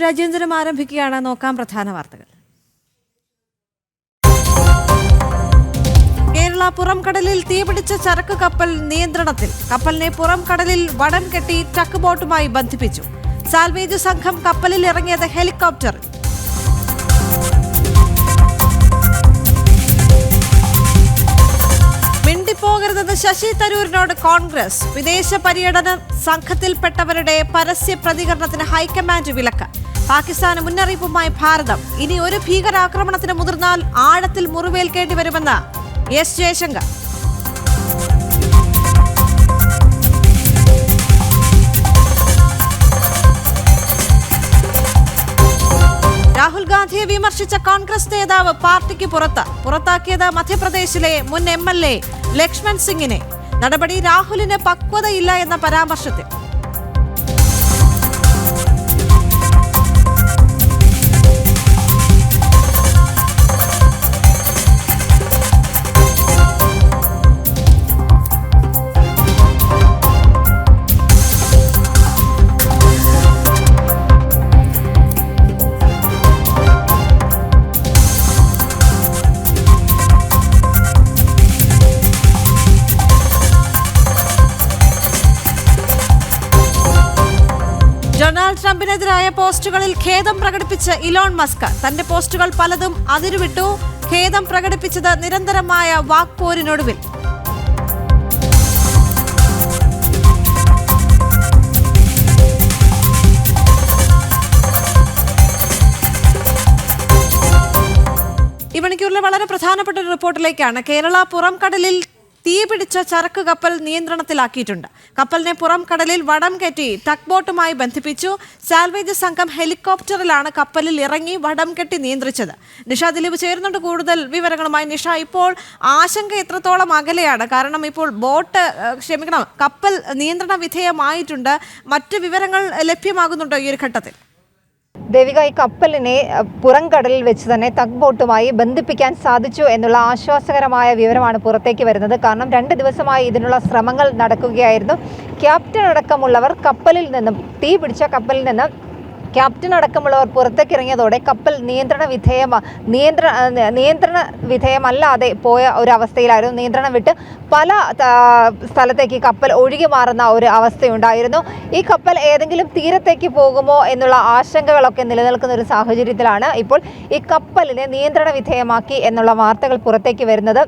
രാജേന്ദ്രനും ആരംഭിക്കുകയാണ്. നോക്കാം പ്രധാന വാർത്തകൾ. കേരള പുറംകടലിൽ തീപിടിച്ച ചരക്ക് കപ്പൽ നിയന്ത്രണത്തിൽ. കപ്പലിനെ പുറംകടലിൽ വടം കെട്ടി ടക്ക് ബോട്ടുമായി ബന്ധിപ്പിച്ചു. സാൽവേജ് സംഘം കപ്പലിൽ ഇറങ്ങിയത് ഹെലികോപ്റ്ററിൽ. മിണ്ടിപ്പോകരുതെന്ന് ശശി തരൂരിനോട് കോൺഗ്രസ്. വിദേശ പര്യടന സംഘത്തിൽപ്പെട്ടവരുടെ പരസ്യ പ്രതികരണത്തിന് ഹൈക്കമാൻഡ് വിലക്ക്. പാകിസ്ഥാന് മുന്നറിയിപ്പുമായി ഭാരതം. ഇനി ഒരു ഭീകരാക്രമണത്തിന് മുതിർന്നാൽ ആഴത്തിൽ മുറിവേൽക്കേണ്ടി വരുമെന്ന് എസ് ജയശങ്കർ. രാഹുൽ ഗാന്ധിയെ വിമർശിച്ച കോൺഗ്രസ് നേതാവ് പാർട്ടിക്ക് പുറത്താക്കിയത് മധ്യപ്രദേശിലെ മുൻ MLA ലക്ഷ്മൺ സിംഗിനെ. നടപടി രാഹുലിന് പക്വതയില്ല എന്ന പരാമർശത്തിൽ. ഡൊണാൾഡ് ട്രംപിനെതിരായ പോസ്റ്റുകളിൽ ഖേദം പ്രകടിപ്പിച്ച് ഇലോൺ മസ്ക്. തന്റെ പോസ്റ്റുകൾ പലതും അതിരുവിട്ടു. ഖേദം പ്രകടിപ്പിച്ചത് നിരന്തരമായ വാക്പോരിനൊടുവിൽ. ഈ മണിക്കൂറിലെ വളരെ പ്രധാനപ്പെട്ട ഒരു റിപ്പോർട്ടിലേക്കാണ്. കേരള പുറംകടലിൽ തീപിടിച്ച ചരക്ക് കപ്പൽ നിയന്ത്രണത്തിലാക്കിയിട്ടുണ്ട്. കപ്പലിനെ പുറംകടലിൽ വടം കെട്ടി ടക്ക് ബോട്ടുമായി ബന്ധിപ്പിച്ചു. സാൽവേജ് സംഘം ഹെലികോപ്റ്ററിലാണ് കപ്പലിൽ ഇറങ്ങി വടം കെട്ടി നിയന്ത്രിച്ചത്. നിഷ ദിലീപ് ചേരുന്നുണ്ട് കൂടുതൽ വിവരങ്ങളുമായി. നിഷ, ഇപ്പോൾ ആശങ്ക എത്രത്തോളം അകലെയാണ്? കാരണം ഇപ്പോൾ കപ്പൽ നിയന്ത്രണ വിധേയമായിട്ടുണ്ട്. മറ്റ് വിവരങ്ങൾ ലഭ്യമാകുന്നുണ്ടോ ഈ ഒരു ഘട്ടത്തിൽ? ദേവിക, ഈ കപ്പലിനെ പുറംകടലിൽ വെച്ച് തന്നെ തഗ് ബോട്ടുമായി ബന്ധിപ്പിക്കാൻ സാധിച്ചു എന്നുള്ള ആശ്വാസകരമായ വിവരമാണ് പുറത്തേക്ക് വരുന്നത്. കാരണം 2 ദിവസമായി ഇതിനുള്ള ശ്രമങ്ങൾ നടക്കുകയായിരുന്നു. ക്യാപ്റ്റൻ അടക്കമുള്ളവർ കപ്പലിൽ നിന്നും, തീ പിടിച്ച കപ്പലിൽ നിന്ന് ക്യാപ്റ്റൻ അടക്കമുള്ളവർ പുറത്തേക്ക് ഇറങ്ങിയതോടെ കപ്പൽ നിയന്ത്രണ വിധേയമല്ലാതെ പോയ ഒരു അവസ്ഥയിലായിരുന്നു. നിയന്ത്രണം വിട്ട് പല സ്ഥലത്തേക്ക് കപ്പൽ ഒഴുകി മാറുന്ന ഒരു അവസ്ഥയുണ്ടായിരുന്നു. ഈ കപ്പൽ ഏതെങ്കിലും തീരത്തേക്ക് പോകുമോ എന്നുള്ള ആശങ്കകളൊക്കെ നിലനിൽക്കുന്ന ഒരു സാഹചര്യത്തിലാണ് ഇപ്പോൾ ഈ കപ്പലിനെ നിയന്ത്രണ വിധേയമാക്കി എന്നുള്ള വാർത്തകൾ പുറത്തേക്ക് വരുന്നത്.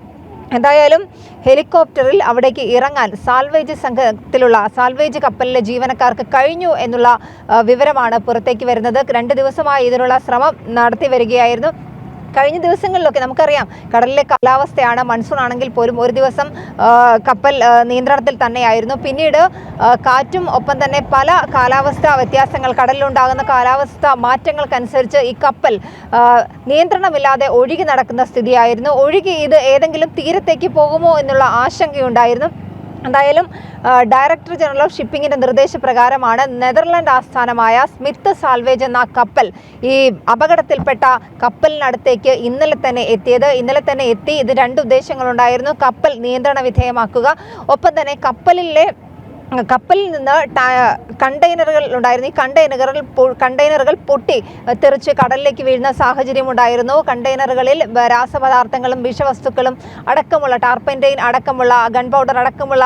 എന്തായാലും ഹെലികോപ്റ്ററിൽ അവിടേക്ക് ഇറങ്ങാൻ സാൽവേജ് കപ്പലിലെ ജീവനക്കാർക്ക് കഴിഞ്ഞു എന്നുള്ള വിവരമാണ് പുറത്തേക്ക് വരുന്നത്. 2 ദിവസമായി ഇതിനുള്ള ശ്രമം നടത്തി വരികയായിരുന്നു. കഴിഞ്ഞ ദിവസങ്ങളിലൊക്കെ നമുക്കറിയാം, കടലിലെ കാലാവസ്ഥയാണ്. മൺസൂൺ ആണെങ്കിൽ പോലും ഒരു ദിവസം കപ്പൽ നിയന്ത്രണത്തിൽ തന്നെയായിരുന്നു. പിന്നീട് കാറ്റും ഒപ്പം തന്നെ പല കാലാവസ്ഥാ വ്യത്യാസങ്ങൾ, കടലിലുണ്ടാകുന്ന കാലാവസ്ഥ മാറ്റങ്ങൾക്കനുസരിച്ച് ഈ കപ്പൽ നിയന്ത്രണമില്ലാതെ ഒഴുകി നടക്കുന്ന സ്ഥിതിയായിരുന്നു. ഇത് ഏതെങ്കിലും തീരത്തേക്ക് പോകുമോ എന്നുള്ള ആശങ്കയുണ്ടായിരുന്നു. എന്തായാലും ഡയറക്ടർ ജനറൽ ഓഫ് ഷിപ്പിങ്ങിന്റെ നിർദ്ദേശപ്രകാരമാണ് നെതർലാൻഡ് ആസ്ഥാനമായ സ്മിത്ത് സാൽവേജ് എന്ന കപ്പൽ ഈ അപകടത്തിൽപ്പെട്ട കപ്പലിനടുത്തേക്ക് ഇന്നലെ തന്നെ എത്തി. ഇത് 2 ഉദ്ദേശങ്ങളുണ്ടായിരുന്നു. കപ്പൽ നിയന്ത്രണ വിധേയമാക്കുക, ഒപ്പം തന്നെ കപ്പലിൽ നിന്ന് കണ്ടെയ്നറുകൾ ഉണ്ടായിരുന്നു. ഈ കണ്ടെയ്നറുകൾ പൊട്ടി തെറിച്ച് കടലിലേക്ക് വീഴുന്ന സാഹചര്യം ഉണ്ടായിരുന്നു. കണ്ടെയ്നറുകളിൽ രാസപദാർത്ഥങ്ങളും വിഷവസ്തുക്കളും അടക്കമുള്ള ടാർപെൻറ്റൈൻ അടക്കമുള്ള ഗൺ പൗഡർ അടക്കമുള്ള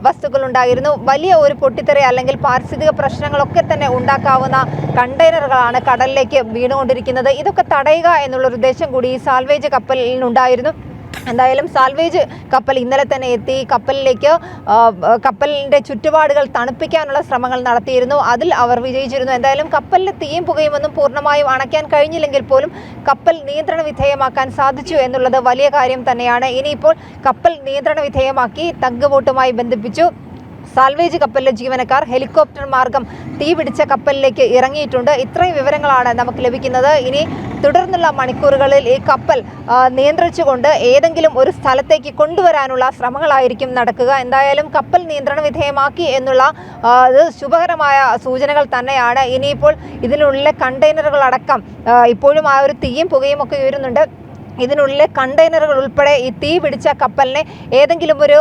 വസ്തുക്കൾ ഉണ്ടായിരുന്നു. വലിയ ഒരു പൊട്ടിത്തെറി അല്ലെങ്കിൽ പാരിസ്ഥിതിക പ്രശ്നങ്ങളൊക്കെ തന്നെ ഉണ്ടാക്കാവുന്ന കണ്ടെയ്നറുകളാണ് കടലിലേക്ക് വീണുകൊണ്ടിരിക്കുന്നത്. ഇതൊക്കെ തടയുക എന്നുള്ളൊരു ഉദ്ദേശം കൂടി ഈ സാൽവേജ് കപ്പലിനുണ്ടായിരുന്നു. എന്തായാലും സാൽവേജ് കപ്പൽ ഇന്നലെ തന്നെ എത്തി. കപ്പലിൻ്റെ ചുറ്റുപാടുകൾ തണുപ്പിക്കാനുള്ള ശ്രമങ്ങൾ നടത്തിയിരുന്നു. അതിൽ അവർ വിജയിച്ചിരുന്നു. എന്തായാലും കപ്പലിലെ തീയും പുകയുമൊന്നും പൂർണ്ണമായും അണയ്ക്കാൻ കഴിഞ്ഞില്ലെങ്കിൽ പോലും കപ്പൽ നിയന്ത്രണ വിധേയമാക്കാൻ സാധിച്ചു എന്നുള്ളത് വലിയ കാര്യം തന്നെയാണ്. ഇനിയിപ്പോൾ കപ്പൽ നിയന്ത്രണ വിധേയമാക്കി തഗ് ബോട്ടുമായി ബന്ധിപ്പിച്ചു. സാൽവേജ് കപ്പലിലെ ജീവനക്കാർ ഹെലികോപ്റ്റർ മാർഗം തീ പിടിച്ച കപ്പലിലേക്ക് ഇറങ്ങിയിട്ടുണ്ട്. ഇത്രയും വിവരങ്ങളാണ് നമുക്ക് ലഭിക്കുന്നത്. ഇനി തുടർന്നുള്ള മണിക്കൂറുകളിൽ ഈ കപ്പൽ നിയന്ത്രിച്ചുകൊണ്ട് ഏതെങ്കിലും ഒരു സ്ഥലത്തേക്ക് കൊണ്ടുവരാനുള്ള ശ്രമങ്ങളായിരിക്കും നടക്കുക. എന്തായാലും കപ്പൽ നിയന്ത്രണ വിധേയമാക്കി എന്നുള്ള ശുഭകരമായ സൂചനകൾ തന്നെയാണ്. ഇനിയിപ്പോൾ ഇതിനുള്ളിലെ കണ്ടെയ്നറുകളടക്കം ഇപ്പോഴും ആ ഒരു തീയും പുകയും ഒക്കെ ഉയരുന്നുണ്ട്. ഇതിനുള്ളിലെ കണ്ടെയ്നറുകൾ ഉൾപ്പെടെ ഈ തീ പിടിച്ച കപ്പലിനെ ഏതെങ്കിലും ഒരു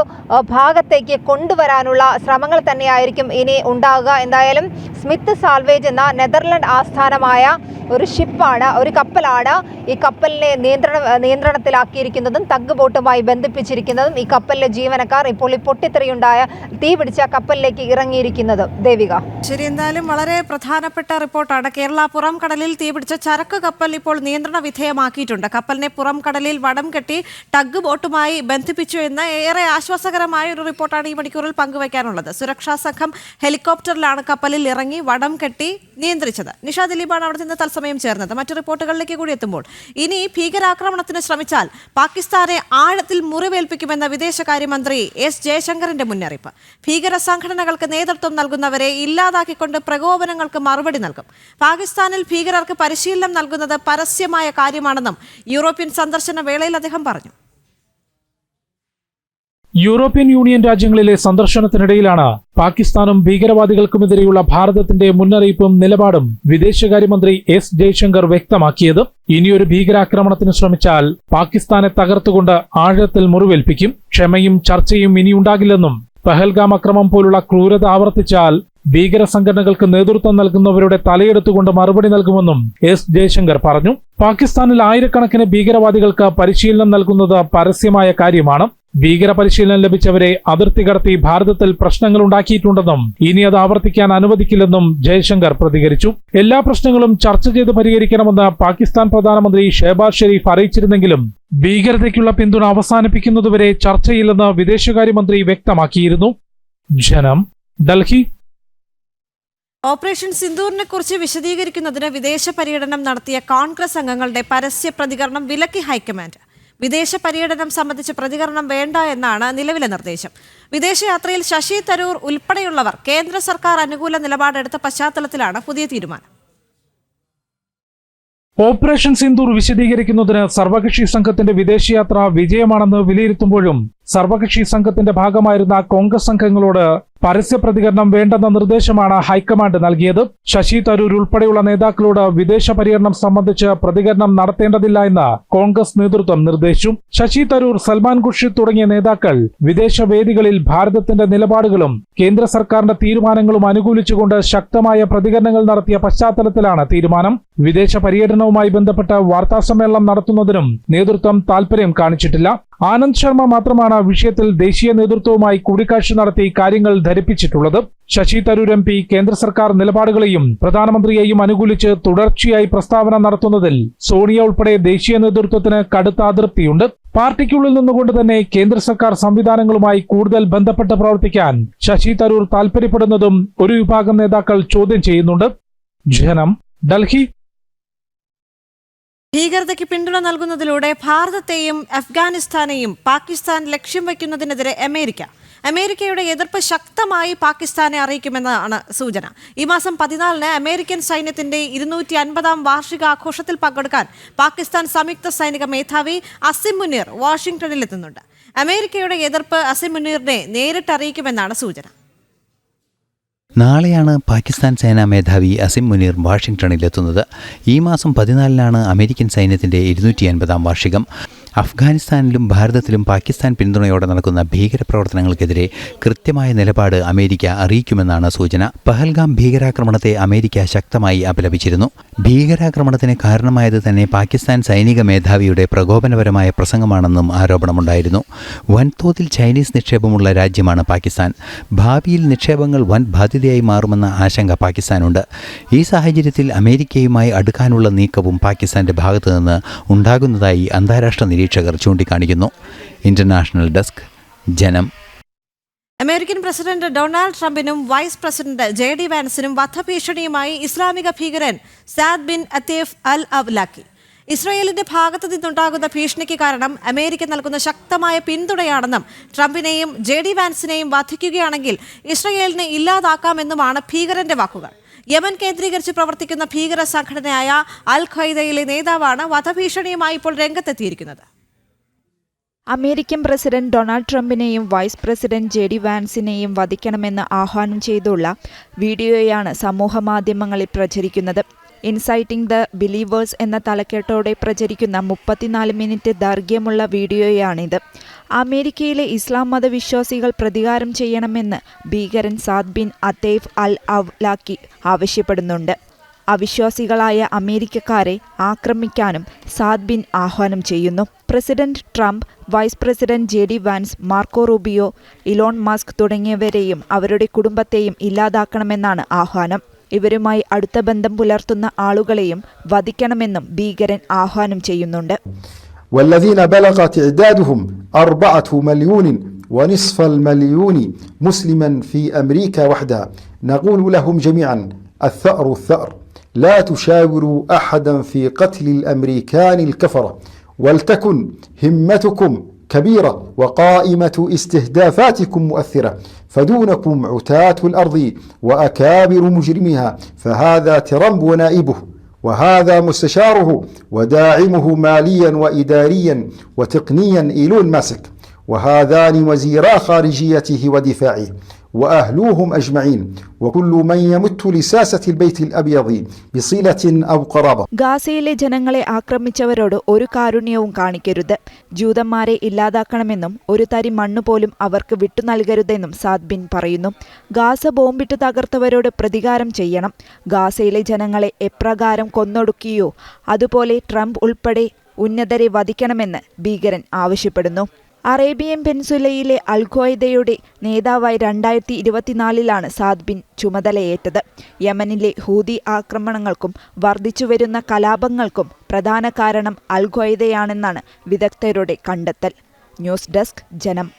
ഭാഗത്തേക്ക് കൊണ്ടുവരാനുള്ള ശ്രമങ്ങൾ തന്നെയായിരിക്കും ഇനി ഉണ്ടാകുക. എന്തായാലും സ്മിത്ത് സാൽവേജ് എന്ന നെതർലൻഡ് ആസ്ഥാനമായ ഒരു ഷിപ്പാണ്, ഒരു കപ്പലാണ് ഈ കപ്പലിനെ നിയന്ത്രണത്തിലാക്കിയിരിക്കുന്നതും തഗ് ബോട്ടുമായി ബന്ധിപ്പിച്ചിരിക്കുന്നതും. ഈ കപ്പലിലെ ജീവനക്കാർ ഇപ്പോൾ ഈ പൊട്ടിത്തെറിയുണ്ടായ തീ പിടിച്ച കപ്പലിലേക്ക് ഇറങ്ങിയിരിക്കുന്നതും. ദേവിക, ശരി, എന്തായാലും വളരെ പ്രധാനപ്പെട്ട റിപ്പോർട്ടാണ്. കേരള പുറം കടലിൽ തീപിടിച്ച ചരക്ക് കപ്പൽ ഇപ്പോൾ നിയന്ത്രണ വിധേയമാക്കിയിട്ടുണ്ട്. കപ്പലിനെ പുറം കടലിൽ വടം കെട്ടി ടഗ് ബോട്ടുമായി ബന്ധിപ്പിച്ചു എന്ന ഏറെ ആശ്വാസകരമായ ഒരു റിപ്പോർട്ടാണ് ഈ മണിക്കൂറിൽ പങ്കുവയ്ക്കാനുള്ളത്. സുരക്ഷാ സംഘം ഹെലികോപ്റ്ററിലാണ് കപ്പലിൽ ഇറങ്ങി വടം കെട്ടി നിയന്ത്രിച്ചത്. നിഷാ ദിലീപാണ് അവിടെ നിന്ന് തത്സമയം ചേർന്നത്. മറ്റു റിപ്പോർട്ടുകളിലേക്ക് കൂടി എത്തുമ്പോൾ ഇനി ഭീകരാക്രമണത്തിന് ശ്രമിച്ചാൽ പാകിസ്ഥാനെ ആഴത്തിൽ മുറിവേൽപ്പിക്കുമെന്ന വിദേശകാര്യമന്ത്രി എസ് ജയശങ്കറിന്റെ മുന്നറിയിപ്പ്. ഭീകര സംഘടനകൾക്ക് നേതൃത്വം നൽകുന്നവരെ ഇല്ലാതാക്കിക്കൊണ്ട് പ്രകോപനങ്ങൾക്ക് മറുപടി നൽകും. പാകിസ്ഥാനിൽ ഭീകരർക്ക് പരിശീലനം നൽകുന്നത് പരസ്യമായ കാര്യമാണെന്നും യൂറോപ്യൻ സന്ദർശന വേളയിൽ അദ്ദേഹം പറഞ്ഞു. യൂറോപ്യൻ യൂണിയൻ രാജ്യങ്ങളിലെ സന്ദർശനത്തിനിടയിലാണ് പാകിസ്ഥാനും ഭീകരവാദികൾക്കുമെതിരെയുള്ള ഭാരതത്തിന്റെ മുന്നറിയിപ്പും നിലപാടും വിദേശകാര്യമന്ത്രി എസ് ജയശങ്കർ വ്യക്തമാക്കിയത്. ഇനിയൊരു ഭീകരാക്രമണത്തിന് ശ്രമിച്ചാൽ പാകിസ്ഥാനെ തകർത്തുകൊണ്ട് ആഴത്തിൽ മുറിവേൽപ്പിക്കും. ക്ഷമയും ചർച്ചയും ഇനിയുണ്ടാകില്ലെന്നും പഹൽഗാം അക്രമം പോലുള്ള ക്രൂരത ആവർത്തിച്ചാൽ ഭീകര സംഘടനകൾക്ക് നേതൃത്വം നൽകുന്നവരുടെ തലയെടുത്തുകൊണ്ട് മറുപടി നൽകുമെന്നും എസ് ജയശങ്കർ പറഞ്ഞു. പാകിസ്ഥാനിൽ ആയിരക്കണക്കിന് ഭീകരവാദികൾക്ക് പരിശീലനം നൽകുന്നത് പരസ്യമായ കാര്യമാണ്. ഭീകര പരിശീലനം ലഭിച്ചവരെ അതിർത്തി കടത്തി ഭാരതത്തിൽ പ്രശ്നങ്ങൾ ഉണ്ടാക്കിയിട്ടുണ്ടെന്നും ഇനി അത് ആവർത്തിക്കാൻ അനുവദിക്കില്ലെന്നും ജയശങ്കർ പ്രതികരിച്ചു. എല്ലാ പ്രശ്നങ്ങളും ചർച്ച ചെയ്ത് പരിഹരിക്കണമെന്ന് പാകിസ്ഥാൻ പ്രധാനമന്ത്രി ഷെഹബാസ് ഷെരീഫ് അറിയിച്ചിരുന്നെങ്കിലും ഭീകരതയ്ക്കുള്ള പിന്തുണ അവസാനിപ്പിക്കുന്നതുവരെ ചർച്ചയില്ലെന്ന് വിദേശകാര്യമന്ത്രി വ്യക്തമാക്കിയിരുന്നു. ജനം, ഡൽഹി. ഓപ്പറേഷൻ സിന്ദൂറിനെ കുറിച്ച് വിശദീകരിക്കുന്നതിന് വിദേശ പര്യടനം നടത്തിയ കോൺഗ്രസ് അംഗങ്ങളുടെ പരസ്യ പ്രതികരണം വിലക്കി ഹൈക്കമാൻഡ്. വിദേശ പര്യടനം സംബന്ധിച്ച് പ്രതികരണം വേണ്ട എന്നാണ് നിലവിലെ നിർദ്ദേശം. വിദേശയാത്രയിൽ ശശി തരൂർ ഉൾപ്പെടെയുള്ളവർ കേന്ദ്ര സർക്കാർ അനുകൂല നിലപാടെടുത്ത പശ്ചാത്തലത്തിലാണ് പുതിയ തീരുമാനം. ഓപ്പറേഷൻ സിന്ദൂർ വിശദീകരിക്കുന്നതിന് സർവകക്ഷി സംഘത്തിന്റെ വിദേശയാത്ര വിജയമാണെന്ന് വിലയിരുത്തുമ്പോഴും സർവകക്ഷി സംഘത്തിന്റെ ഭാഗമായിരുന്ന കോൺഗ്രസ് സംഘങ്ങളോട് പരസ്യ പ്രതികരണം വേണ്ടെന്ന നിർദ്ദേശമാണ് ഹൈക്കമാൻഡ് നൽകിയത്. ശശി തരൂർ ഉൾപ്പെടെയുള്ള നേതാക്കളോട് വിദേശ പര്യടനം സംബന്ധിച്ച് പ്രതികരണം നടത്തേണ്ടതില്ല എന്ന് കോൺഗ്രസ് നേതൃത്വം നിർദ്ദേശിച്ചു. ശശി തരൂർ, സൽമാൻ ഖുർഷിദ് തുടങ്ങിയ നേതാക്കൾ വിദേശ വേദികളിൽ ഭാരതത്തിന്റെ നിലപാടുകളും കേന്ദ്ര സർക്കാരിന്റെ തീരുമാനങ്ങളും അനുകൂലിച്ചുകൊണ്ട് ശക്തമായ പ്രതികരണങ്ങൾ നടത്തിയ പശ്ചാത്തലത്തിലാണ് തീരുമാനം. വിദേശ പര്യടനവുമായി ബന്ധപ്പെട്ട് വാർത്താസമ്മേളനം നടത്തുന്നതിനും നേതൃത്വം താൽപര്യം കാണിച്ചിട്ടില്ല. ആനന്ദ് ശർമ്മ മാത്രമാണ് വിഷയത്തിൽ ദേശീയ നേതൃത്വവുമായി കൂടിക്കാഴ്ച നടത്തി കാര്യങ്ങൾ ധരിപ്പിച്ചിട്ടുള്ളത്. ശശി തരൂർ MP കേന്ദ്ര സർക്കാർ നിലപാടുകളെയും പ്രധാനമന്ത്രിയെയും അനുകൂലിച്ച് തുടർച്ചയായി പ്രസ്താവന നടത്തുന്നതിൽ സോണിയ ഉൾപ്പെടെ ദേശീയ നേതൃത്വത്തിന് കടുത്ത അതൃപ്തിയുണ്ട്. പാർട്ടിക്കുള്ളിൽ നിന്നുകൊണ്ട് തന്നെ കേന്ദ്ര സർക്കാർ സംവിധാനങ്ങളുമായി കൂടുതൽ ബന്ധപ്പെട്ട് പ്രവർത്തിക്കാൻ ശശി തരൂർ താൽപര്യപ്പെടുന്നതും ഒരു വിഭാഗം നേതാക്കൾ ചോദ്യം ചെയ്യുന്നുണ്ട്. ജനം, ഡൽഹി. ഭീകരതയ്ക്ക് പിന്തുണ നൽകുന്നതിലൂടെ ഭാരതത്തെയും അഫ്ഗാനിസ്ഥാനെയും പാകിസ്ഥാൻ ലക്ഷ്യം വയ്ക്കുന്നതിനെതിരെ അമേരിക്കയുടെ എതിർപ്പ് ശക്തമായി പാകിസ്ഥാനെ അറിയിക്കുമെന്നാണ് സൂചന. ഈ മാസം 14-ന് അമേരിക്കൻ സൈന്യത്തിന്റെ 250-ാം വാർഷികാഘോഷത്തിൽ പങ്കെടുക്കാൻ പാകിസ്ഥാൻ സംയുക്ത സൈനിക മേധാവി അസിം മുനീർ വാഷിംഗ്ടണിലെത്തുന്നുണ്ട്. അമേരിക്കയുടെ എതിർപ്പ് അസിം മുനീറിനെ നേരിട്ട് അറിയിക്കുമെന്നാണ് സൂചന. നാളെയാണ് പാകിസ്ഥാൻ സേനാ മേധാവി അസിം മുനീർ വാഷിംഗ്ടണിലെത്തുന്നത്. ഈ മാസം 14-നാണ് അമേരിക്കൻ സൈന്യത്തിൻ്റെ 250-ാം വാർഷികം. അഫ്ഗാനിസ്ഥാനിലും ഭാരതത്തിലും പാകിസ്ഥാൻ പിന്തുണയോടെ നടക്കുന്ന ഭീകരപ്രവർത്തനങ്ങൾക്കെതിരെ കൃത്യമായ നിലപാട് അമേരിക്ക അറിയിക്കുമെന്നാണ് സൂചന. പഹൽഗാം ഭീകരാക്രമണത്തെ അമേരിക്ക ശക്തമായി അപലപിച്ചിരുന്നു. ഭീകരാക്രമണത്തിന് കാരണമായത് തന്നെ പാകിസ്ഥാൻ സൈനിക മേധാവിയുടെ പ്രകോപനപരമായ പ്രസംഗമാണെന്നും ആരോപണമുണ്ടായിരുന്നു. വൻതോതിൽ ചൈനീസ് നിക്ഷേപമുള്ള രാജ്യമാണ് പാകിസ്ഥാൻ. ഭാവിയിൽ നിക്ഷേപങ്ങൾ വൻ ബാധ്യതയായി മാറുമെന്ന ആശങ്ക പാകിസ്ഥാനുണ്ട്. ഈ സാഹചര്യത്തിൽ അമേരിക്കയുമായി അടുക്കാനുള്ള നീക്കവും പാകിസ്ഥാന്റെ ഭാഗത്തുനിന്ന് ഉണ്ടാകുന്നതായി അന്താരാഷ്ട്ര നിരീക്ഷകർ ചൂണ്ടിക്കാണിക്കുന്നു. ഇന്റർനാഷണൽ ഡെസ്ക്, ജനം. അമേരിക്കൻ പ്രസിഡന്റ് ഡൊണാൾഡ് ട്രംപിനും വൈസ് പ്രസിഡന്റ് JD വാൻസിനും വധഭീഷണിയുമായി ഇസ്ലാമിക ഭീകരൻ സാദ് ബിൻ അത്തേഫ് അൽ അവ്ലാക്കി. ഇസ്രായേലിന്റെ ഭാഗത്തു നിന്നുണ്ടാകുന്ന ഭീഷണിക്ക് കാരണം അമേരിക്ക നൽകുന്ന ശക്തമായ പിന്തുണയാണെന്നും ട്രംപിനെയും JD വാൻസിനെയും വധിക്കുകയാണെങ്കിൽ ഇസ്രായേലിനെ ഇല്ലാതാക്കാമെന്നുമാണ് ഭീകരന്റെ വാക്കുകൾ. യമൻ കേന്ദ്രീകരിച്ച് പ്രവർത്തിക്കുന്ന ഭീകര സംഘടനയായ അൽ ഖ്വയ്ദയിലെ നേതാവാണ് വധഭീഷണിയുമായി ഇപ്പോൾ രംഗത്തെത്തിയിരിക്കുന്നത്. അമേരിക്കൻ പ്രസിഡന്റ് ഡൊണാൾഡ് ട്രംപിനെയും വൈസ് പ്രസിഡന്റ് JD വാൻസിനെയും വധിക്കണമെന്ന് ആഹ്വാനം ചെയ്തുള്ള വീഡിയോയാണ് സമൂഹമാധ്യമങ്ങളിൽ പ്രചരിക്കുന്നത്. ഇൻസൈറ്റിംഗ് ദ ബിലീവേഴ്സ് എന്ന തലക്കെട്ടോടെ പ്രചരിക്കുന്ന 34 മിനിറ്റ് ദൈർഘ്യമുള്ള വീഡിയോയാണിത്. അമേരിക്കയിലെ ഇസ്ലാം മതവിശ്വാസികൾ പ്രതികാരം ചെയ്യണമെന്ന് ഭീകരൻ സാദ് ബിൻ അതേഫ് അൽ അവ്ലാക്കി ആവശ്യപ്പെടുന്നുണ്ട്. അവിശ്വാസികളായ അമേരിക്കക്കാരെ ആക്രമിക്കാനും സാദ് ബിൻ ആഹ്വാനം ചെയ്യുന്നു. President Trump, vice president JD Vance, Marco Rubio, Elon Musk തുടങ്ങിയവരെയും അവരുടെ കുടുംബത്തെയും ഇല്ലാതാക്കണമെന്നാണ് ആഹ്വാനം. ഇവരുമായി അടുത്ത ബന്ധം പുലർത്തുന്ന ആളുകളെയും വധിക്കണമെന്നും ഭീകരൻ ആഹ്വാനം ചെയ്യുന്നുണ്ട്. والذين بلغ تعدادهم 4.5 مليون مسلما في أمريكا وحدها نقول لهم جميعا الثأر الثأر لا تشاوروا أحدا في قتل الأمريكان الكفرة ولتكن همتكم كبيرة وقائمة استهدافاتكم مؤثرة فدونكم عتاة الأرض وأكابر مجرميها فهذا ترامب ونائبه وهذا مستشاره وداعمه ماليا وإداريا وتقنيا إيلون ماسك وهذان وزيرا خارجيته ودفاعه وأهلوهم أجمعين وكل من يمت لساسة البيت الأبيض بصلة أو قرابة. ഗാസയിലെ ജനങ്ങളെ ആക്രമിച്ചവരോട് ഒരു കാരുണ്യവും കാണിക്കരുത്. ജൂതന്മാരെ ഇല്ലാതാക്കണമെന്നും ഒരു തരി മണ്ണ് പോലും അവർക്ക് വിട്ടു നൽകരുതെന്നും സാദ് ബിൻ പറയുന്നു. ഗാസ ബോംബിട്ട് തകർത്തവരോട് പ്രതികാരം ചെയ്യണം. ഗാസയിലെ ജനങ്ങളെ എപ്രകാരം കൊന്നൊടുക്കിയോ അതുപോലെ ട്രംപ് ഉൾപ്പെടെ ഉന്നതരെ വധിക്കണമെന്ന് ഭീകരൻ ആവശ്യപ്പെടുന്നു. അറേബ്യൻ പെൻസുലയിലെ അൽ-ഖ്വയ്ദയുടെ നേതാവായി 2024 സാദ് ബിൻ ചുമതലയേറ്റത്. യമനിലെ ഹൂതി ആക്രമണങ്ങൾക്കും വർദ്ധിച്ചുവരുന്ന കലാപങ്ങൾക്കും പ്രധാന കാരണം അൽ-ഖ്വയ്ദയാണെന്നാണ് വിദഗ്ധരുടെ കണ്ടെത്തൽ. ന്യൂസ് ഡെസ്ക് ജനം.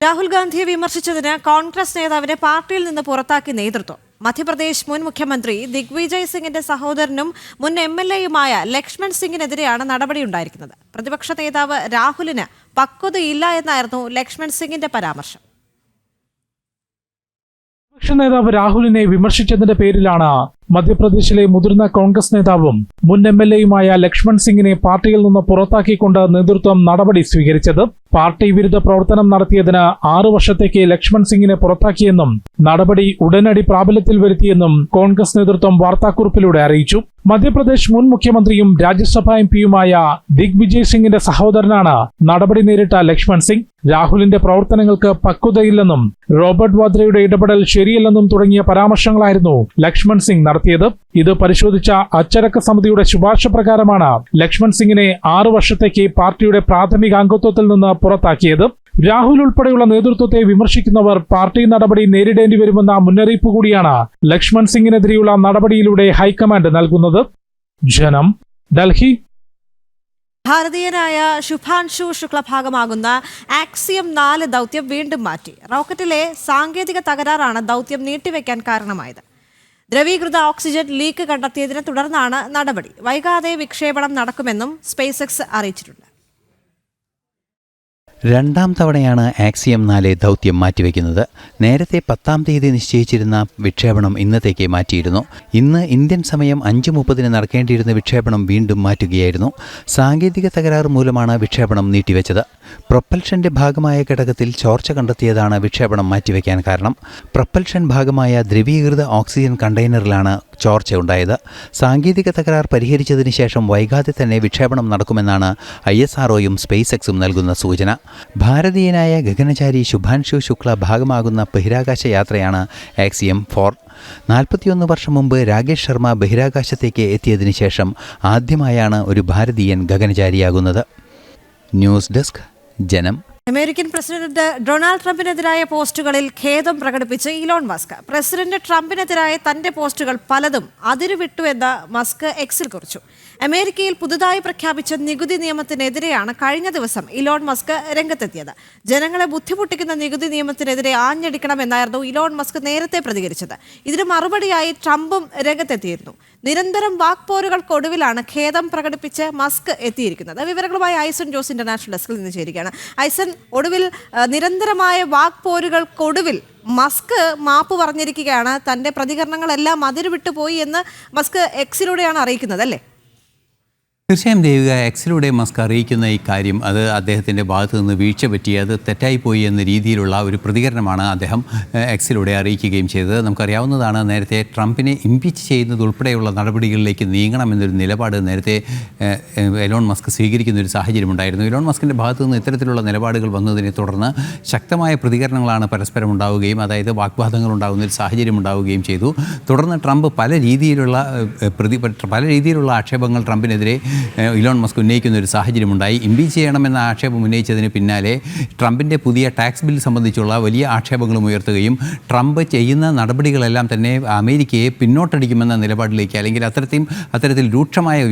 രാഹുൽ ഗാന്ധിയെ വിമർശിച്ചതിന് കോൺഗ്രസ് നേതാവിനെ പാർട്ടിയിൽ നിന്ന് പുറത്താക്കി നേതൃത്വം. മധ്യപ്രദേശ് മുൻ മുഖ്യമന്ത്രി ദിഗ്വിജയ് സിംഗിന്റെ സഹോദരനും മുൻ MLAയുമായ ലക്ഷ്മൺ സിംഗിനെതിരെയാണ് നടപടിയുണ്ടായിരിക്കുന്നത്. പ്രതിപക്ഷ നേതാവ് രാഹുലിന് പക്വതയില്ല എന്നായിരുന്നു ലക്ഷ്മൺ സിംഗിന്റെ പരാമർശം. പ്രതിപക്ഷ നേതാവ് രാഹുലിനെ വിമർശിച്ചതിന്റെ പേരിലാണ് മധ്യപ്രദേശിലെ മുതിർന്ന കോൺഗ്രസ് നേതാവും മുൻ MLAയുമായ ലക്ഷ്മൺ സിംഗിനെ പാർട്ടിയിൽ നിന്ന് പുറത്താക്കിക്കൊണ്ട് നേതൃത്വം നടപടി സ്വീകരിച്ചത്. പാർട്ടി വിരുദ്ധ പ്രവർത്തനം നടത്തിയതിന് 6 വർഷത്തേക്ക് ലക്ഷ്മൺ സിംഗിനെ പുറത്താക്കിയെന്നും നടപടി ഉടനടി പ്രാബല്യത്തിൽ വരുത്തിയെന്നും കോൺഗ്രസ് നേതൃത്വം വാർത്താക്കുറിപ്പിലൂടെ അറിയിച്ചു. മധ്യപ്രദേശ് മുൻ മുഖ്യമന്ത്രിയും രാജ്യസഭാ MP-യുമായ ദിഗ്വിജയ് സിംഗിന്റെ സഹോദരനാണ് നടപടി നേരിട്ട ലക്ഷ്മൺ സിംഗ്. രാഹുലിന്റെ പ്രവർത്തനങ്ങൾക്ക് പക്വതയില്ലെന്നും റോബർട്ട് വാദ്രയുടെ ഇടപെടൽ ശരിയല്ലെന്നും തുടങ്ങിയ പരാമർശങ്ങളായിരുന്നു ലക്ഷ്മൺ സിംഗ് നടത്തിയത്. ഇത് പരിശോധിച്ച അച്ചടക്ക സമിതിയുടെ ശുപാർശ പ്രകാരമാണ് ലക്ഷ്മൺ സിംഗിനെ 6 വർഷത്തേക്ക് പാർട്ടിയുടെ പ്രാഥമിക അംഗത്വത്തിൽ നിന്ന് പുറത്താക്കിയത്. രാഹുൽ ഉൾപ്പെടെയുള്ള നേതൃത്വത്തെ വിമർശിക്കുന്നവർ പാർട്ടി നടപടി നേരിടേണ്ടി വരുമെന്ന മുന്നറിയിപ്പ് കൂടിയാണ് ലക്ഷ്മൺ സിംഗിനെതിരെയുള്ള നടപടിയിലൂടെ ഹൈക്കമാൻഡ് നൽകുന്നത്. ജനം, ഡൽഹി. ഭാരതീയനായ ശുഭാൻഷു ശുക്ല ഭാഗമാകുന്ന ആക്സിയം 4 ദൗത്യം വീണ്ടും മാറ്റി. റോക്കറ്റിലെ സാങ്കേതിക തകരാറാണ് ദൗത്യം നീട്ടിവെക്കാൻ കാരണമായത്. ദ്രവീകൃത ഓക്സിജൻ ലീക്ക് കണ്ടെത്തിയതിനെ തുടർന്നാണ് നടപടി. വൈകാതെ വിക്ഷേപണം നടക്കുമെന്നും സ്പേസ് എക്സ് അറിയിച്ചിട്ടുണ്ട്. രണ്ടാം തവണയാണ് ആക്സിയം 4 ദൗത്യം മാറ്റിവെക്കുന്നത്. നേരത്തെ 10-ാം തീയതി നിശ്ചയിച്ചിരുന്ന വിക്ഷേപണം ഇന്നത്തേക്ക് മാറ്റിയിരുന്നു. ഇന്ന് ഇന്ത്യൻ സമയം 5:30 നടക്കേണ്ടിയിരുന്ന വിക്ഷേപണം വീണ്ടും മാറ്റുകയായിരുന്നു. സാങ്കേതിക തകരാറ് മൂലമാണ് വിക്ഷേപണം നീട്ടിവെച്ചത്. പ്രൊപ്പൽഷന്റെ ഭാഗമായ ഘടകത്തിൽ ചോർച്ച കണ്ടെത്തിയതാണ് വിക്ഷേപണം മാറ്റിവെക്കാൻ കാരണം. പ്രൊപ്പൽഷൻ ഭാഗമായ ദ്രവീകൃത ഓക്സിജൻ കണ്ടെയ്നറിലാണ് ചോർച്ച ഉണ്ടായത്. സാങ്കേതിക തകരാർ പരിഹരിച്ചതിന് ശേഷം വൈകാതെ തന്നെ വിക്ഷേപണം നടക്കുമെന്നാണ് ISROയും സ്പേസ് എക്സും നൽകുന്ന സൂചന. ഭാരതീയനായ ഗഗനചാരി ശുഭാൻഷു ശുക്ല ഭാഗമാകുന്ന ബഹിരാകാശ യാത്രയാണ് ആക്സിയം 4. 41 വർഷം മുമ്പ് രാകേഷ് ശർമ്മ ബഹിരാകാശത്തേക്ക് എത്തിയതിനു ശേഷം ആദ്യമായാണ് ഒരു ഭാരതീയൻ ഗഗനചാരിയാകുന്നത്. ന്യൂസ് ഡെസ്ക് ജനം. അമേരിക്കൻ പ്രസിഡന്റ് ഡൊണാൾഡ് ട്രംപിനെതിരായ പോസ്റ്റുകളിൽ ഖേദം പ്രകടിപ്പിച്ച് ഇലോൺ മസ്ക്. പ്രസിഡന്റ് ട്രംപിനെതിരായ തന്റെ പോസ്റ്റുകൾ പലതും അതിരുവിട്ടുവെന്ന് മസ്ക് എക്സിൽ കുറിച്ചു. അമേരിക്കയിൽ പുതുതായി പ്രഖ്യാപിച്ച നികുതി നിയമത്തിനെതിരെയാണ് കഴിഞ്ഞ ദിവസം ഇലോൺ മസ്ക് രംഗത്തെത്തിയത്. ജനങ്ങളെ ബുദ്ധിമുട്ടിക്കുന്ന നികുതി നിയമത്തിനെതിരെ ആഞ്ഞടിക്കണമെന്നായിരുന്നു ഇലോൺ മസ്ക് നേരത്തെ പ്രതികരിച്ചത്. ഇതിന് മറുപടിയായി ട്രംപും രംഗത്തെത്തിയിരുന്നു. നിരന്തരം വാക്പോരുകൾക്കൊടുവിലാണ് ഖേദം പ്രകടിപ്പിച്ച് മസ്ക് എത്തിയിരിക്കുന്നത്. വിവരങ്ങളുമായി ഐസൺ ജോസ് ഇന്റർനാഷണൽ ഡെസ്കിൽ നിന്ന് ചേരുകയാണ്. ഐസൺ, ഒടുവിൽ നിരന്തരമായ വാക്പോരുകൾക്കൊടുവിൽ മസ്ക് മാപ്പ് പറഞ്ഞിരിക്കുകയാണ്. തന്റെ പ്രതികരണങ്ങളെല്ലാം അതിരുവിട്ടു പോയി എന്ന് മസ്ക് എക്സിലൂടെയാണ് അറിയിക്കുന്നത്, അല്ലേ? തീർച്ചയായും ദേവിക, എക്സിലൂടെ മസ്ക് അറിയിക്കുന്ന ഈ കാര്യം അത് അദ്ദേഹത്തിൻ്റെ ഭാഗത്തു നിന്ന് വീഴ്ച പറ്റി, അത് തെറ്റായിപ്പോയി എന്ന രീതിയിലുള്ള ഒരു പ്രതികരണമാണ് അദ്ദേഹം എക്സിലൂടെ അറിയിക്കുകയും ചെയ്തത്. നമുക്കറിയാവുന്നതാണ്, നേരത്തെ ട്രംപിനെ ഇംപീച്ച് ചെയ്യുന്നത് ഉൾപ്പെടെയുള്ള നടപടികളിലേക്ക് നീങ്ങണമെന്നൊരു നിലപാട് നേരത്തെ എലോൺ മസ്ക് സ്വീകരിക്കുന്ന ഒരു സാഹചര്യമുണ്ടായിരുന്നു. എലോൺ മസ്കിൻ്റെ ഭാഗത്തു നിന്ന് ഇത്തരത്തിലുള്ള നിലപാടുകൾ വന്നതിനെ തുടർന്ന് ശക്തമായ പ്രതികരണങ്ങളാണ് പരസ്പരം ഉണ്ടാവുകയും, അതായത് വാഗ്വാദങ്ങൾ ഉണ്ടാകുന്ന ഒരു സാഹചര്യം ഉണ്ടാവുകയും ചെയ്തു. തുടർന്ന് ട്രംപ് പല രീതിയിലുള്ള ആക്ഷേപങ്ങൾ ട്രംപിനെതിരെ ഇലോൺ മസ്ക് ഉന്നയിക്കുന്ന ഒരു സാഹചര്യമുണ്ടായി. ഇംപീച്ച് ചെയ്യണമെന്ന ആക്ഷേപം ഉന്നയിച്ചതിന് പിന്നാലെ ട്രംപിൻ്റെ പുതിയ ടാക്സ് ബിൽ സംബന്ധിച്ചുള്ള വലിയ ആക്ഷേപങ്ങളും ഉയർത്തുകയും ട്രംപ് ചെയ്യുന്ന നടപടികളെല്ലാം തന്നെ അമേരിക്കയെ പിന്നോട്ടടിക്കുമെന്ന നിലപാടിലേക്ക്, അല്ലെങ്കിൽ അത്തരത്തിൽ രൂക്ഷമായ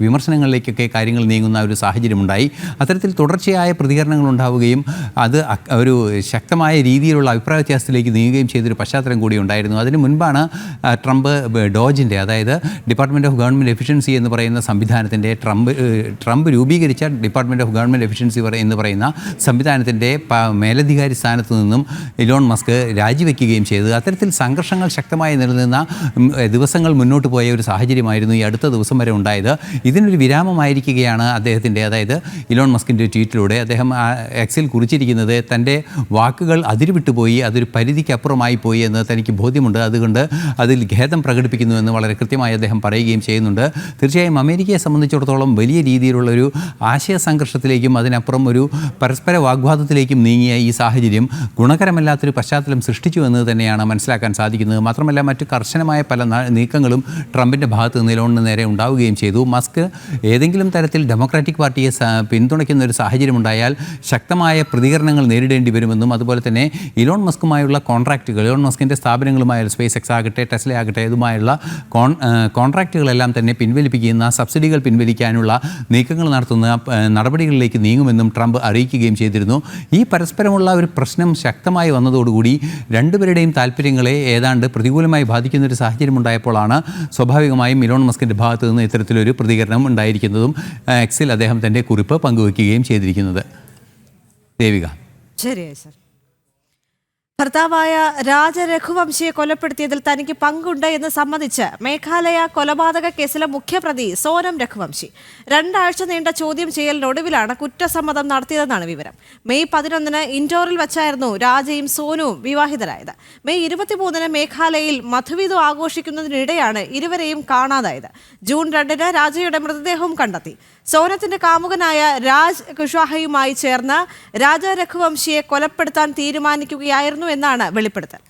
വിമർശനങ്ങളിലേക്കൊക്കെ കാര്യങ്ങൾ നീങ്ങുന്ന ഒരു സാഹചര്യമുണ്ടായി. അത്തരത്തിൽ തുടർച്ചയായ പ്രതികരണങ്ങൾ ഉണ്ടാവുകയും അത് ഒരു ശക്തമായ രീതിയിലുള്ള അഭിപ്രായ വ്യത്യാസത്തിലേക്ക് നീങ്ങുകയും ചെയ്തൊരു പശ്ചാത്തലം കൂടി ഉണ്ടായിരുന്നു. അതിന് മുൻപാണ് ട്രംപ് ഡോജിൻ്റെ, അതായത് ഡിപ്പാർട്ട്മെൻറ്റ് ഓഫ് ഗവൺമെൻറ് എഫിഷ്യൻസി എന്ന് പറയുന്ന സംവിധാനത്തിൻ്റെ ട്രംപ് രൂപീകരിച്ച ഡിപ്പാർട്ട്മെൻറ്റ് ഓഫ് ഗവൺമെൻറ് എഫിഷ്യൻസി എന്ന് പറയുന്ന സംവിധാനത്തിൻ്റെ മേലധികാരി സ്ഥാനത്ത് നിന്നും ഇലോൺ മസ്ക് രാജിവെക്കുകയും ചെയ്തത്. അത്തരത്തിൽ സംഘർഷങ്ങൾ ശക്തമായി നിലനിന്ന ദിവസങ്ങൾ മുന്നോട്ട് പോയ ഒരു സാഹചര്യമായിരുന്നു ഈ അടുത്ത ദിവസം വരെ ഉണ്ടായത്. ഇതിനൊരു വിരാമമായിരിക്കുകയാണ് അദ്ദേഹത്തിൻ്റെ, അതായത് ഇലോൺ മസ്കിൻ്റെ ട്വീറ്റിലൂടെ അദ്ദേഹം എക്സിൽ കുറിച്ചിരിക്കുന്നത്, തൻ്റെ വാക്കുകൾ അതിരുവിട്ടുപോയി, അതൊരു പരിധിക്കപ്പുറമായി പോയി എന്ന് തനിക്ക് ബോധ്യമുണ്ട്, അതുകൊണ്ട് അതിൽ ഖേദം പ്രകടിപ്പിക്കുന്നുവെന്ന് വളരെ കൃത്യമായി അദ്ദേഹം പറയുകയും ചെയ്യുന്നുണ്ട്. തീർച്ചയായും അമേരിക്കയെ സംബന്ധിച്ചിടത്തോളം വലിയ രീതിയിലുള്ളൊരു ആശയ സംഘർഷത്തിലേക്കും അതിനപ്പുറം ഒരു പരസ്പര വാഗ്വാദത്തിലേക്കും നീങ്ങിയ ഈ സാഹചര്യം ഗുണകരമല്ലാത്തൊരു പശ്ചാത്തലം സൃഷ്ടിച്ചു എന്ന് തന്നെയാണ് മനസ്സിലാക്കാൻ സാധിക്കുന്നത്. മാത്രമല്ല, മറ്റു കർശനമായ പല നീക്കങ്ങളും ട്രംപിൻ്റെ ഭാഗത്ത് നിന്ന് ഇലോണിന് നേരെ ഉണ്ടാവുകയും ചെയ്തു. മസ്ക് ഏതെങ്കിലും തരത്തിൽ ഡെമോക്രാറ്റിക് പാർട്ടിയെ പിന്തുണയ്ക്കുന്ന ഒരു സാഹചര്യം ഉണ്ടായാൽ ശക്തമായ പ്രതികരണങ്ങൾ നേരിടേണ്ടി വരുമെന്നും, അതുപോലെ തന്നെ ഇലോൺ മസ്കുമായുള്ള കോൺട്രാക്റ്റുകൾ, ഇലോൺ മസ്കിൻ്റെ സ്ഥാപനങ്ങളുമായ സ്പേസ് എക്സ് ആകട്ടെ, ടെസ്ല ആകട്ടെ, ഇതുമായുള്ള കോൺട്രാക്റ്റുകളെല്ലാം തന്നെ പിൻവലിപ്പിക്കുന്ന, സബ്സിഡികൾ പിൻവലിക്കാനുള്ള നീക്കങ്ങൾ നടത്തുന്ന നടപടികളിലേക്ക് നീങ്ങുമെന്നും ട്രംപ് അറിയിക്കുകയും ചെയ്തിരുന്നു. ഈ പരസ്പരമുള്ള ഒരു പ്രശ്നം ശക്തമായി വന്നതോടുകൂടി രണ്ടുപേരുടെയും താല്പര്യങ്ങളെ ഏതാണ്ട് പ്രതികൂലമായി ബാധിക്കുന്ന ഒരു സാഹചര്യം ഉണ്ടായപ്പോഴാണ് സ്വാഭാവികമായും ഇലോൺ മസ്കിൻ്റെ ഭാഗത്തു നിന്ന് ഇത്തരത്തിലൊരു പ്രതികരണം ഉണ്ടായിരിക്കുന്നതും എക്സിൽ അദ്ദേഹം തൻ്റെ കുറിപ്പ് പങ്കുവയ്ക്കുകയും ചെയ്തിരിക്കുന്നത്. ദേവിക. ശരിയായി സർ. ഭർത്താവായ രാജ രഘുവംശിയെ കൊലപ്പെടുത്തിയതിൽ തനിക്ക് പങ്കുണ്ട് എന്ന് സമ്മതിച്ച് മേഘാലയ കൊലപാതക കേസിലെ മുഖ്യപ്രതി സോനം രഘുവംശി 2 ആഴ്ച നീണ്ട ചോദ്യം ചെയ്യലിനൊടുവിലാണ് കുറ്റസമ്മതം നടത്തിയതെന്നാണ് വിവരം. മെയ് 11 ഇൻഡോറിൽ വെച്ചായിരുന്നു രാജയും സോനുവും വിവാഹിതരായത്. മെയ് 23 മേഘാലയയിൽ മധുവിധു ആഘോഷിക്കുന്നതിനിടെയാണ് ഇരുവരെയും കാണാതായത്. ജൂൺ 2 രാജയുടെ മൃതദേഹവും കണ്ടെത്തി. സോനത്തിന്റെ കാമുകനായ രാജ് കുഷ്വാഹയുമായി ചേർന്ന് രാജ രഘുവംശിയെ കൊലപ്പെടുത്താൻ തീരുമാനിക്കുകയായിരുന്നു എന്നാണ് വെളിപ്പെടുത്തൽ.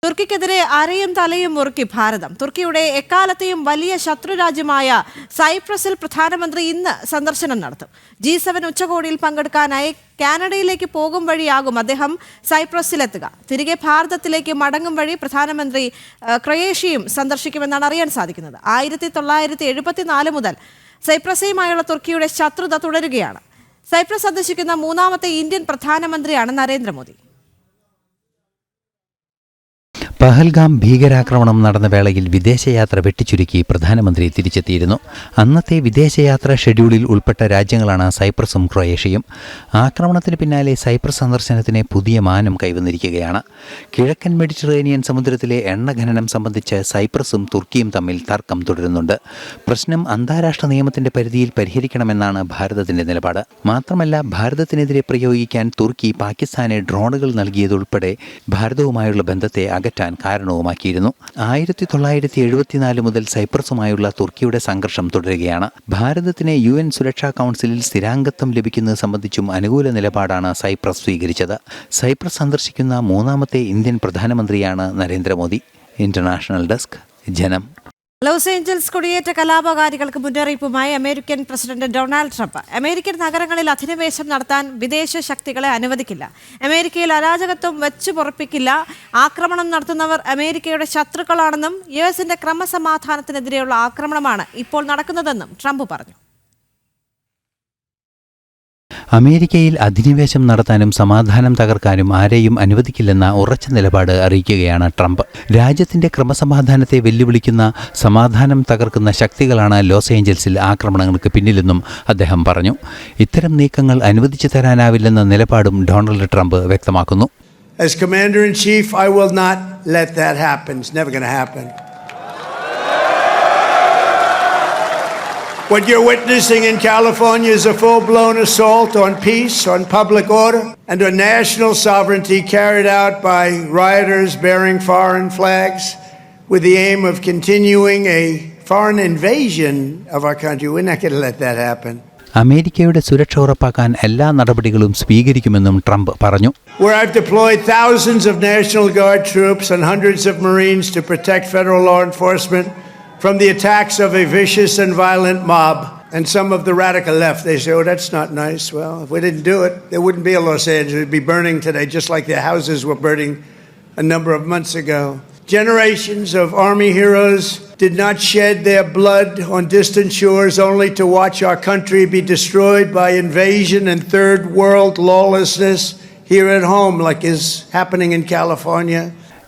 തുർക്കിക്കെതിരെ അരയും തലയും മുറുക്കി ഭാരതം. തുർക്കിയുടെ എക്കാലത്തെയും വലിയ ശത്രുരാജ്യമായ സൈപ്രസിൽ പ്രധാനമന്ത്രി ഇന്ന് സന്ദർശനം നടത്തും. G7 ഉച്ചകോടിയിൽ പങ്കെടുക്കാനായി കാനഡയിലേക്ക് പോകും വഴിയാകും അദ്ദേഹം സൈപ്രസിലെത്തുക. തിരികെ ഭാരതത്തിലേക്ക് മടങ്ങും വഴി പ്രധാനമന്ത്രി ക്രൊയേഷ്യയും സന്ദർശിക്കുമെന്നാണ് അറിയാൻ സാധിക്കുന്നത്. 1974 മുതൽ സൈപ്രസുമായുള്ള തുർക്കിയുടെ ശത്രുത തുടരുകയാണ്. സൈപ്രസ് സന്ദർശിക്കുന്ന 3ാമത്തെ ഇന്ത്യൻ പ്രധാനമന്ത്രിയാണ് നരേന്ദ്രമോദി. പഹൽഗാം ഭീകരാക്രമണം നടന്ന വേളയിൽ വിദേശയാത്ര വെട്ടിച്ചുരുക്കി പ്രധാനമന്ത്രി തിരിച്ചെത്തിയിരുന്നു. അന്നത്തെ വിദേശയാത്രാ ഷെഡ്യൂളിൽ ഉൾപ്പെട്ട രാജ്യങ്ങളാണ് സൈപ്രസും ക്രൊയേഷ്യയും. ആക്രമണത്തിന് പിന്നാലെ സൈപ്രസ് സന്ദർശനത്തിന് പുതിയ മാനം കൈവന്നിരിക്കുകയാണ്. കിഴക്കൻ മെഡിറ്ററേനിയൻ സമുദ്രത്തിലെ എണ്ണ ഖനനം സംബന്ധിച്ച് സൈപ്രസും തുർക്കിയും തമ്മിൽ തർക്കം തുടരുന്നുണ്ട്. പ്രശ്നം അന്താരാഷ്ട്ര നിയമത്തിന്റെ പരിധിയിൽ പരിഹരിക്കണമെന്നാണ് ഭാരതത്തിന്റെ നിലപാട്. മാത്രമല്ല, ഭാരതത്തിനെതിരെ പ്രയോഗിക്കാൻ തുർക്കി പാകിസ്ഥാനെ ഡ്രോണുകൾ നൽകിയതുൾപ്പെടെ ഭാരതവുമായുള്ള ബന്ധത്തെ അകറ്റാൻ കാരണവുമാക്കിയിരുന്നു. 1974 മുതൽ സൈപ്രസുമായുള്ള തുർക്കിയുടെ സംഘർഷം തുടരുകയാണ്. ഭാരതത്തിന് UN സുരക്ഷാ കൗൺസിലിൽ സ്ഥിരാംഗത്വം ലഭിക്കുന്നത് സംബന്ധിച്ചും അനുകൂല നിലപാടാണ് സൈപ്രസ് സ്വീകരിച്ചത്. സൈപ്രസ് സന്ദർശിക്കുന്ന 3ാമത്തെ ഇന്ത്യൻ പ്രധാനമന്ത്രിയാണ് നരേന്ദ്രമോദി. ഇന്റർനാഷണൽ ഡെസ്ക്, ജനം. ലോസ് ഏഞ്ചൽസ് കുടിയേറ്റ കലാപകാരികൾക്ക് മുന്നറിയിപ്പുമായി American president Donald Trump. American നഗരങ്ങളിൽ അധിനിവേശം നടത്താൻ വിദേശ ശക്തികളെ അനുവദിക്കില്ല. അമേരിക്കയിൽ അരാജകത്വം വെച്ചു പൊറപ്പിക്കില്ല. ആക്രമണം നടത്തുന്നവർ അമേരിക്കയുടെ ശത്രുക്കളാണെന്നും US ക്രമസമാധാനത്തിനെതിരെയുള്ള ആക്രമണമാണ് ഇപ്പോൾ നടക്കുന്നതെന്നും ട്രംപ് പറഞ്ഞു. അമേരിക്കയിൽ അധിനിവേശം നടത്താനും സമാധാനം തകർക്കാനും ആരെയും അനുവദിക്കില്ലെന്ന ഉറച്ച നിലപാട് അറിയിക്കുകയാണ് ട്രംപ്. രാജ്യത്തിന്റെ ക്രമസമാധാനത്തെ വെല്ലുവിളിക്കുന്ന, സമാധാനം തകർക്കുന്ന ശക്തികളാണ് ലോസ് ഏഞ്ചൽസിൽ ആക്രമണങ്ങൾക്ക് പിന്നിലെന്നും അദ്ദേഹം പറഞ്ഞു. ഇത്തരം നീക്കങ്ങൾ അനുവദിച്ചു തരാനാവില്ലെന്ന നിലപാടും ഡൊണാൾഡ് ട്രംപ് വ്യക്തമാക്കുന്നു. As Commander-in-Chief, I will not let that happen. It's never going to happen. What you're witnessing in California is a full-blown assault on peace, on public order, and on national sovereignty carried out by rioters bearing foreign flags with the aim of continuing a foreign invasion of our country. We're not going to let that happen. അമേരിക്കയുടെ സുരക്ഷ ഉറപ്പാക്കാൻ എല്ലാ നടപടികളും സ്വീകരിക്കുമെന്നും Trump പറഞ്ഞു. Where I've deployed thousands of National Guard troops and hundreds of Marines to protect federal law enforcement from the attacks of a vicious and violent mob. And some of the radical left, they say, oh, that's not nice. Well, if we didn't do it, there wouldn't be a Los Angeles. It would be burning today, just like their houses were burning a number of months ago. Generations of Army heroes did not shed their blood on distant shores only to watch our country be destroyed by invasion and third world lawlessness here at home, like is happening in California.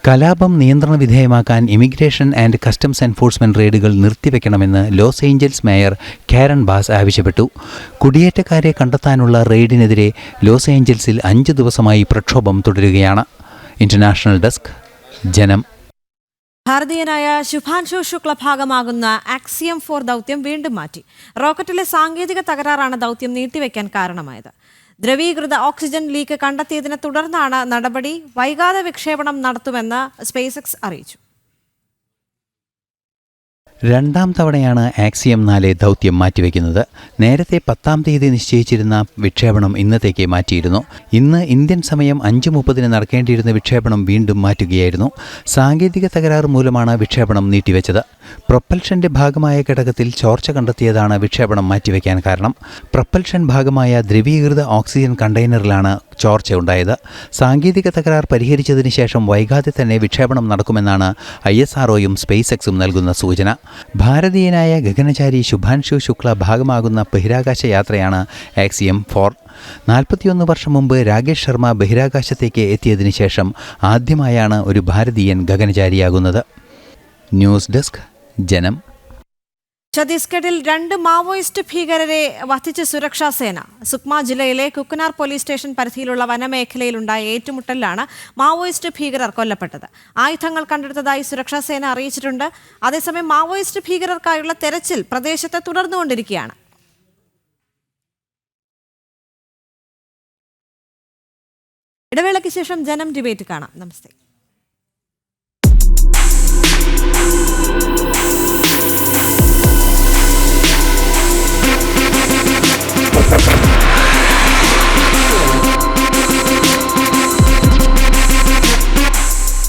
കലാപം നിയന്ത്രണ വിധേയമാക്കാൻ immigration and customs enforcement റെയ്ഡുകൾ നിർത്തിവെക്കണമെന്ന് Los Angeles mayor Karen Bass ആവശ്യപ്പെട്ടു. കുടിയേറ്റക്കാരെ കണ്ടെത്താനുള്ള റെയ്ഡിനെതിരെ loss ഏഞ്ചൽസിൽ 5 ദിവസമായി പ്രക്ഷോഭം തുടരുകയാണ്. ഇന്റർനാഷണൽ ഡെസ്ക്, ജനം. ഭാരതീയനായ ശുഭാൻശു ശുക്ല ഭാഗമാകുന്ന ആക്സിയം 4 ദൗത്യം വീണ്ടും മാറ്റി. റോക്കറ്റിലെ സാങ്കേതിക തകരാറാണ് ദൗത്യം നീട്ടിവെക്കാൻ കാരണമായത്. ദ്രവീകൃത ഓക്സിജൻ ലീക്ക് കണ്ടെത്തിയതിനെ തുടർന്നാണ് നടപടി. വൈകാതെ വിക്ഷേപണം നടത്തുമെന്ന് സ്പേസ് എക്സ് അറിയിച്ചു. രണ്ടാം തവണയാണ് ആക്സിയം 4 ദൗത്യം മാറ്റിവെക്കുന്നത്. നേരത്തെ 10-ാം തീയതി നിശ്ചയിച്ചിരുന്ന വിക്ഷേപണം ഇന്നത്തേക്ക് മാറ്റിയിരുന്നു. ഇന്ന് ഇന്ത്യൻ സമയം 5:30 നടക്കേണ്ടിയിരുന്ന വിക്ഷേപണം വീണ്ടും മാറ്റുകയായിരുന്നു. സാങ്കേതിക തകരാറ് മൂലമാണ് വിക്ഷേപണം നീട്ടിവെച്ചത്. പ്രൊപ്പൽഷന്റെ ഭാഗമായ ഘടകത്തിൽ ചോർച്ച കണ്ടെത്തിയതാണ് വിക്ഷേപണം മാറ്റിവെക്കാൻ കാരണം. പ്രൊപ്പൽഷൻ ഭാഗമായ ദ്രവീകൃത ഓക്സിജൻ കണ്ടെയ്നറിലാണ് ചോർച്ച ഉണ്ടായത്. സാങ്കേതിക തകരാർ പരിഹരിച്ചതിന് ശേഷം വൈകാതെ തന്നെ വിക്ഷേപണം നടക്കുമെന്നാണ് ISROയും സ്പേസ് എക്സും നൽകുന്ന സൂചന. ഭാരതീയനായ ഗഗനചാരി ശുഭാൻശു ശുക്ല ഭാഗമാകുന്ന ബഹിരാകാശ യാത്രയാണ് ആക്സിയം 4. 41 വർഷം മുമ്പ് രാകേഷ് ശർമ്മ ബഹിരാകാശത്തേക്ക് എത്തിയതിനു ശേഷം ആദ്യമായാണ് ഒരു ഭാരതീയൻ ഗഗനചാരിയാകുന്നത്. ന്യൂസ് ഡെസ്ക്, ജനം. ഛത്തീസ്ഗഡിൽ 2 മാവോയിസ്റ്റ് ഭീകരരെ വധിച്ച സുരക്ഷാ സേന. സുക്മ ജില്ലയിലെ കുക്കനാർ പോലീസ് സ്റ്റേഷൻ പരിധിയിലുള്ള വനമേഖലയിലുണ്ടായ ഏറ്റുമുട്ടലിലാണ് മാവോയിസ്റ്റ് ഭീകരർ കൊല്ലപ്പെട്ടത്. ആയുധങ്ങൾ കണ്ടെടുത്തതായി സുരക്ഷാ സേന അറിയിച്ചിട്ടുണ്ട്. അതേസമയം മാവോയിസ്റ്റ് ഭീകരർക്കായുള്ള തെരച്ചിൽ പ്രദേശത്ത് തുടർന്നുകൊണ്ടിരിക്കുകയാണ്. ഇടവേളയ്ക്ക് ശേഷം ജനം ഡിബേറ്റ് കാണാം. നമസ്തേ.